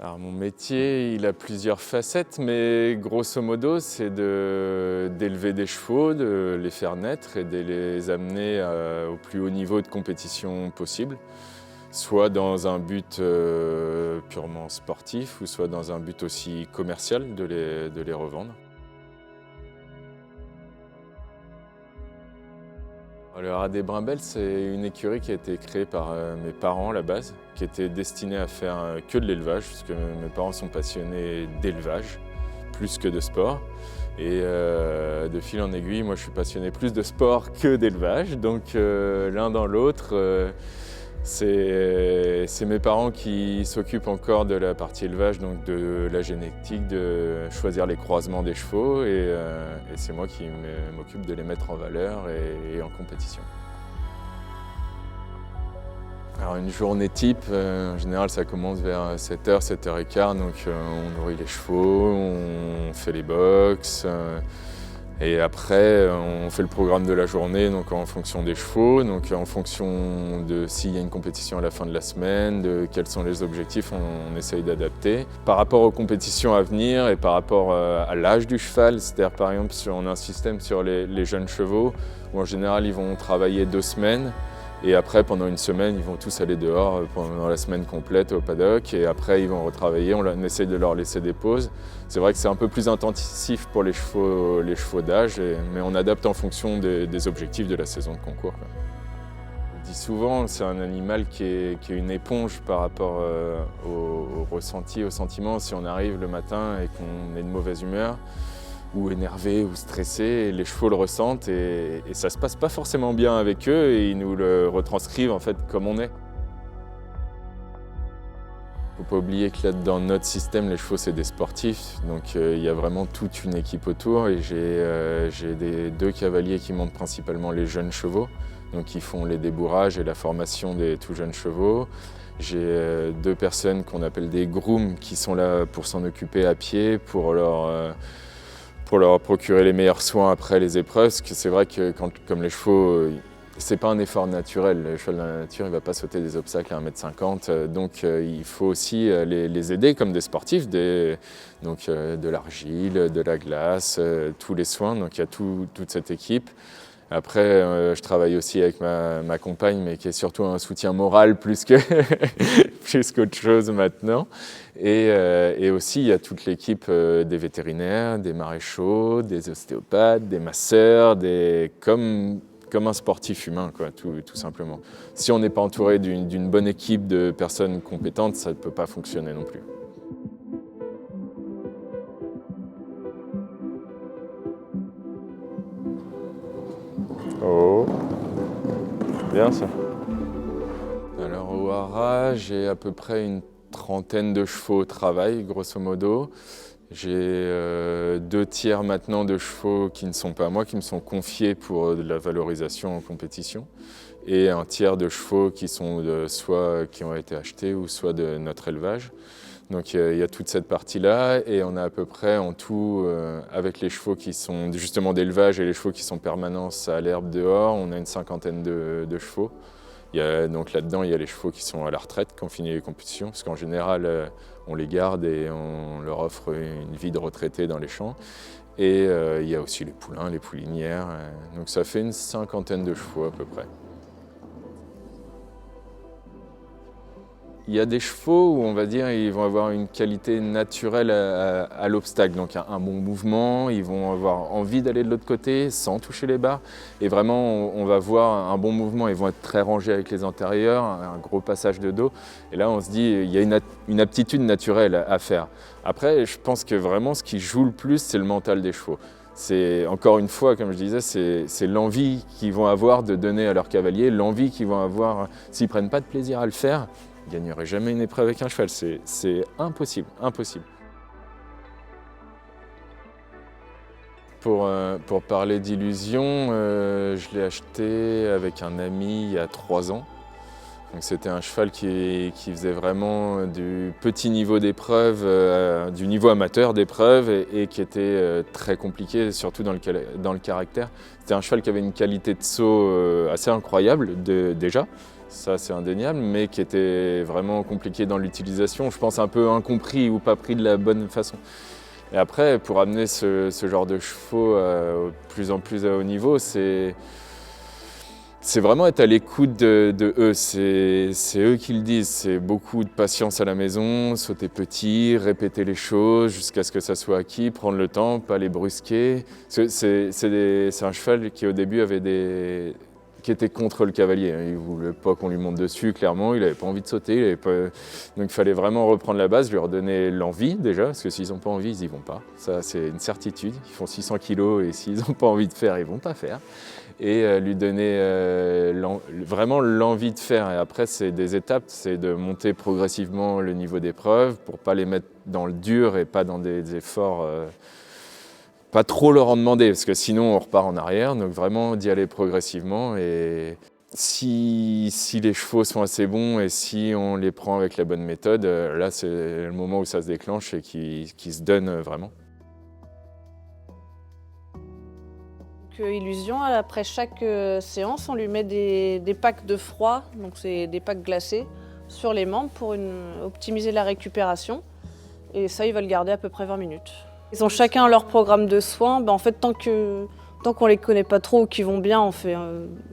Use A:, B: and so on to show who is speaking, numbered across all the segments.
A: Alors mon métier, il a plusieurs facettes, mais grosso modo, c'est d'élever des chevaux, de les faire naître et de les amener au plus haut niveau de compétition possible, soit dans un but purement sportif, ou soit dans un but aussi commercial de les revendre. Le Haras des Brimbelles, c'est une écurie qui a été créée par mes parents à la base, qui était destinée à faire que de l'élevage, puisque mes parents sont passionnés d'élevage, plus que de sport. Et de fil en aiguille, moi je suis passionné plus de sport que d'élevage, donc l'un dans l'autre, c'est mes parents qui s'occupent encore de la partie élevage, donc de la génétique, de choisir les croisements des chevaux, et c'est moi qui m'occupe de les mettre en valeur et en compétition. Alors une journée type, en général ça commence vers 7h, 7h15, donc on nourrit les chevaux, on fait les box. Et après, on fait le programme de la journée donc en fonction des chevaux, donc en fonction de s'il y a une compétition à la fin de la semaine, de quels sont les objectifs, on essaye d'adapter. Par rapport aux compétitions à venir et par rapport à l'âge du cheval, c'est-à-dire par exemple on a un système sur les jeunes chevaux où en général ils vont travailler 2 semaines. Et après, pendant une semaine, ils vont tous aller dehors pendant la semaine complète au paddock. Et après, ils vont retravailler. On essaye de leur laisser des pauses. C'est vrai que c'est un peu plus intensif pour les chevaux d'âge, mais on adapte en fonction des objectifs de la saison de concours. Je dis souvent, c'est un animal qui est une éponge par rapport au ressenti, au sentiment. Si on arrive le matin et qu'on est de mauvaise humeur, ou énervés ou stressés, les chevaux le ressentent et ça se passe pas forcément bien avec eux et ils nous le retranscrivent en fait comme on est. Faut pas oublier que là dans notre système, les chevaux c'est des sportifs, donc il y a vraiment toute une équipe autour et j'ai 2 cavaliers qui montent principalement les jeunes chevaux, donc qui font les débourrages et la formation des tout jeunes chevaux. J'ai 2 personnes qu'on appelle des grooms qui sont là pour s'en occuper à pied, pour leur procurer les meilleurs soins après les épreuves, parce que c'est vrai que comme les chevaux, c'est pas un effort naturel. Le cheval de la nature, il va pas sauter des obstacles à 1,50 m, donc il faut aussi les aider comme des sportifs, donc de l'argile, de la glace, tous les soins, donc il y a toute cette équipe. Après, je travaille aussi avec ma compagne, mais qui est surtout un soutien moral plus qu'autre chose maintenant. Et aussi, il y a toute l'équipe des vétérinaires, des maréchaux, des ostéopathes, des masseurs, comme un sportif humain, quoi, tout simplement. Si on n'est pas entouré d'une bonne équipe de personnes compétentes, ça ne peut pas fonctionner non plus. Oh, bien ça. Alors au Haras, j'ai à peu près une trentaine de chevaux au travail, grosso modo. J'ai 2 tiers maintenant de chevaux qui ne sont pas à moi, qui me sont confiés pour de la valorisation en compétition. Et un tiers de chevaux qui sont soit qui ont été achetés ou soit de notre élevage. Donc il y a toute cette partie-là et on a à peu près en tout, avec les chevaux qui sont justement d'élevage et les chevaux qui sont permanents à l'herbe dehors, on a une cinquantaine de chevaux. Donc là-dedans, il y a les chevaux qui sont à la retraite, qui ont fini les compétitions, parce qu'en général, on les garde et on leur offre une vie de retraité dans les champs. Et il y a aussi les poulains, les poulinières. Donc ça fait une cinquantaine de chevaux à peu près. Il y a des chevaux où on va dire ils vont avoir une qualité naturelle à l'obstacle, donc un bon mouvement, ils vont avoir envie d'aller de l'autre côté sans toucher les barres. Et vraiment, on va voir un bon mouvement, ils vont être très rangés avec les antérieurs, un gros passage de dos. Et là, on se dit, il y a une aptitude naturelle à faire. Après, je pense que vraiment, ce qui joue le plus, c'est le mental des chevaux. C'est, encore une fois, comme je disais, c'est l'envie qu'ils vont avoir de donner à leur cavalier, l'envie qu'ils vont avoir, s'ils ne prennent pas de plaisir à le faire, ils ne gagneraient jamais une épreuve avec un cheval, c'est impossible, impossible. Pour parler d'Illusion, je l'ai acheté avec un ami il y a 3 ans. Donc c'était un cheval qui faisait vraiment du petit niveau d'épreuve, du niveau amateur d'épreuve et qui était très compliqué, surtout dans le caractère. C'était un cheval qui avait une qualité de saut assez incroyable déjà. ça c'est indéniable, mais qui était vraiment compliqué dans l'utilisation, je pense un peu incompris ou pas pris de la bonne façon. Et après, pour amener ce genre de chevaux de plus en plus à haut niveau, c'est vraiment être à l'écoute de eux. C'est eux qui le disent. C'est beaucoup de patience à la maison, sauter petit, répéter les choses jusqu'à ce que ça soit acquis, prendre le temps, pas les brusquer. C'est un cheval qui au début qui était contre le cavalier. Il ne voulait pas qu'on lui monte dessus, clairement. Il n'avait pas envie de sauter. Donc il fallait vraiment reprendre la base, lui redonner l'envie déjà, parce que s'ils n'ont pas envie, ils n'y vont pas. Ça, c'est une certitude. Ils font 600 kilos et s'ils n'ont pas envie de faire, ils ne vont pas faire. Et lui donner vraiment l'envie de faire. Et après, c'est des étapes, c'est de monter progressivement le niveau d'épreuve pour ne pas les mettre dans le dur et pas dans des efforts, pas trop leur en demander, parce que sinon on repart en arrière. Donc vraiment d'y aller progressivement. Et si les chevaux sont assez bons et si on les prend avec la bonne méthode, là c'est le moment où ça se déclenche et qui se donne vraiment.
B: Illusion, après chaque séance, on lui met des packs de froid, donc c'est des packs glacés, sur les membres pour optimiser la récupération. Et ça, il va le garder à peu près 20 minutes. Ils ont chacun leur programme de soins. En fait, tant qu'on les connaît pas trop ou qu'ils vont bien, on fait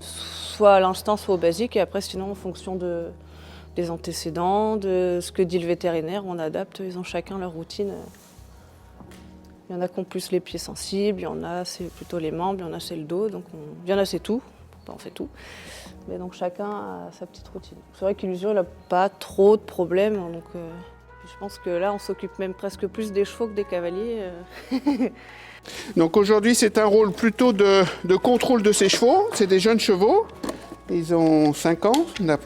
B: soit à l'instinct, soit au basique. Et après, sinon, en fonction des antécédents, de ce que dit le vétérinaire, on adapte. Ils ont chacun leur routine. Il y en a qui ont plus les pieds sensibles, il y en a c'est plutôt les membres, il y en a c'est le dos, donc il y en a c'est tout, on fait tout. Mais donc chacun a sa petite routine. C'est vrai qu'Illusion n'a pas trop de problèmes, donc je pense que là on s'occupe même presque plus des chevaux que des cavaliers.
C: Donc aujourd'hui c'est un rôle plutôt de contrôle de ces chevaux, c'est des jeunes chevaux, ils ont 5 ans, on a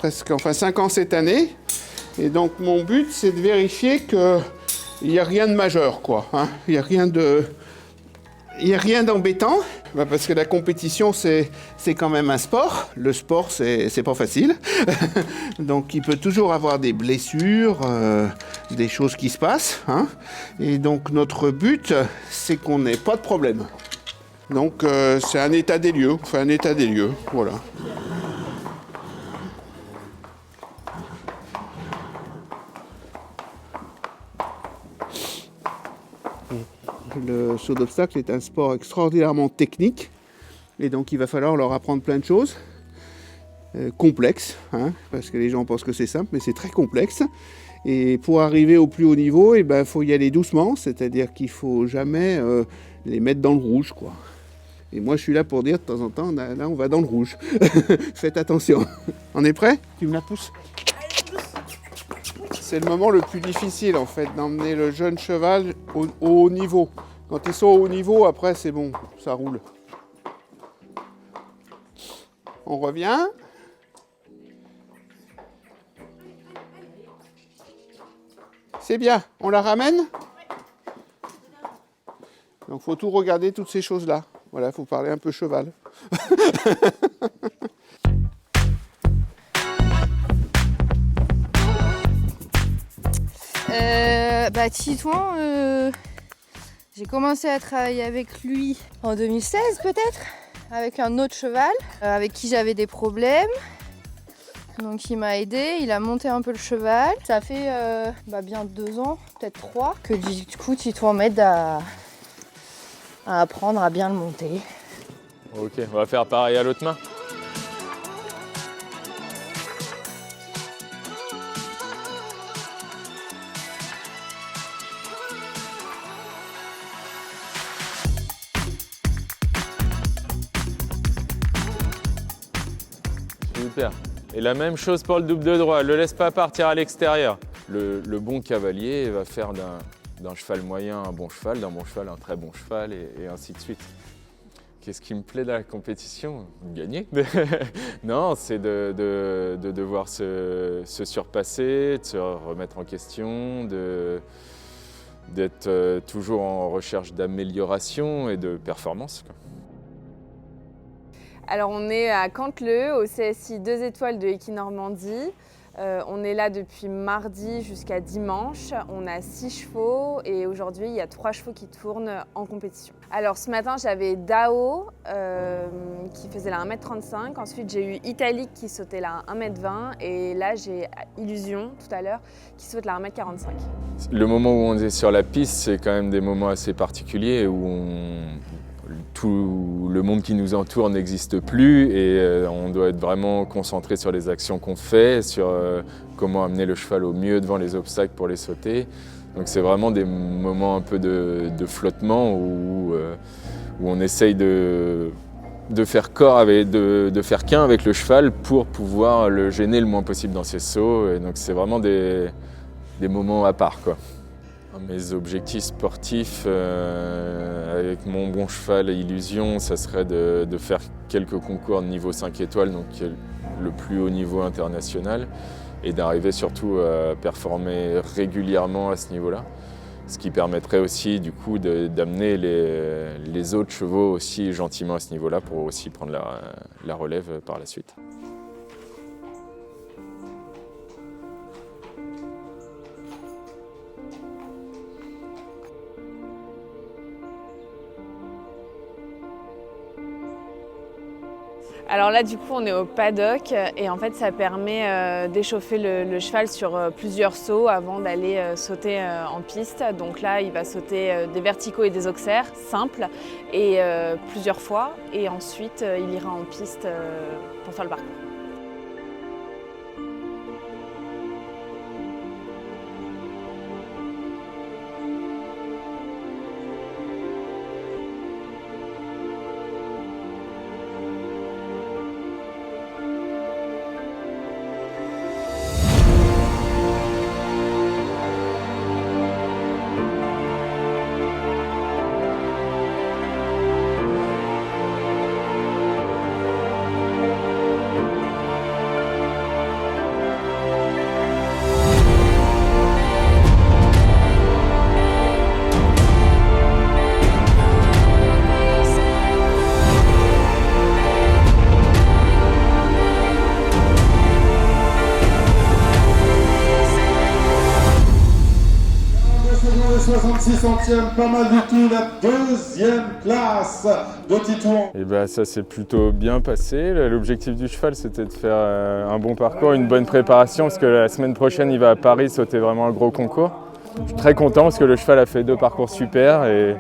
C: 5 ans cette année. Et donc mon but c'est de vérifier que il n'y a rien de majeur, quoi. Hein. Il n'y a rien d'embêtant, parce que la compétition, c'est quand même un sport. Le sport, c'est pas facile. Donc, il peut toujours avoir des blessures, des choses qui se passent. Hein. Et donc, notre but, c'est qu'on n'ait pas de problème. Donc, c'est un état des lieux. On fait un état des lieux, voilà. Le saut d'obstacle est un sport extraordinairement technique et donc il va falloir leur apprendre plein de choses complexes, hein, parce que les gens pensent que c'est simple, mais c'est très complexe. Et pour arriver au plus haut niveau, faut y aller doucement, c'est-à-dire qu'il ne faut jamais les mettre dans le rouge, quoi. Et moi je suis là pour dire de temps en temps, là on va dans le rouge. Faites attention. On est prêt? Tu me la pousses? C'est le moment le plus difficile en fait, d'emmener le jeune cheval au haut niveau. Quand ils sont au haut niveau, après c'est bon, ça roule. On revient. C'est bien, on la ramène? Donc il faut tout regarder, toutes ces choses-là. Voilà, il faut parler un peu cheval.
D: Titouan, j'ai commencé à travailler avec lui en 2016 peut-être, avec un autre cheval avec qui j'avais des problèmes. Donc il m'a aidé, il a monté un peu le cheval. Ça fait bien 2 ans, peut-être 3, que du coup Titouan m'aide à apprendre à bien le monter.
A: Ok, on va faire pareil à l'autre main. Super. Et la même chose pour le double de droit, ne le laisse pas partir à l'extérieur. Le bon cavalier va faire d'un cheval moyen un bon cheval, d'un bon cheval un très bon cheval et ainsi de suite. Qu'est-ce qui me plaît dans la compétition? Gagner. Non, c'est de devoir se surpasser, de se remettre en question, d'être toujours en recherche d'amélioration et de performance, quoi.
E: Alors on est à Canteleu, au CSI 2 étoiles de Equinormandie. On est là depuis mardi jusqu'à dimanche. On a 6 chevaux et aujourd'hui, il y a 3 chevaux qui tournent en compétition. Alors ce matin, j'avais Dao qui faisait la 1m35. Ensuite, j'ai eu Italique qui sautait la 1m20. Et là, j'ai Illusion tout à l'heure qui saute la 1m45.
A: Le moment où on est sur la piste, c'est quand même des moments assez particuliers où tout le monde qui nous entoure n'existe plus et on doit être vraiment concentré sur les actions qu'on fait, sur comment amener le cheval au mieux devant les obstacles pour les sauter. Donc c'est vraiment des moments un peu de flottement où on essaye de faire corps, de faire qu'un avec le cheval pour pouvoir le gêner le moins possible dans ses sauts. Et donc c'est vraiment des moments à part, quoi. Mes objectifs sportifs avec mon bon cheval Illusion, ça serait de faire quelques concours de niveau 5 étoiles, donc le plus haut niveau international, et d'arriver surtout à performer régulièrement à ce niveau-là. Ce qui permettrait aussi du coup d'amener les autres chevaux aussi gentiment à ce niveau-là pour aussi prendre la relève par la suite.
E: Alors là, du coup, on est au paddock et en fait, ça permet d'échauffer le cheval sur plusieurs sauts avant d'aller sauter en piste. Donc là, il va sauter des verticaux et des auxerres simples et plusieurs fois. Et ensuite, il ira en piste pour faire le parcours.
F: Pas mal du tout, la deuxième place de Titouan.
A: Et bah ça s'est plutôt bien passé. L'objectif du cheval, c'était de faire un bon parcours, une bonne préparation, parce que la semaine prochaine, il va à Paris sauter vraiment un gros concours. Je suis très content parce que le cheval a fait 2 parcours super et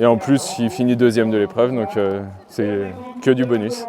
A: en plus, il finit 2e de l'épreuve, donc c'est que du bonus.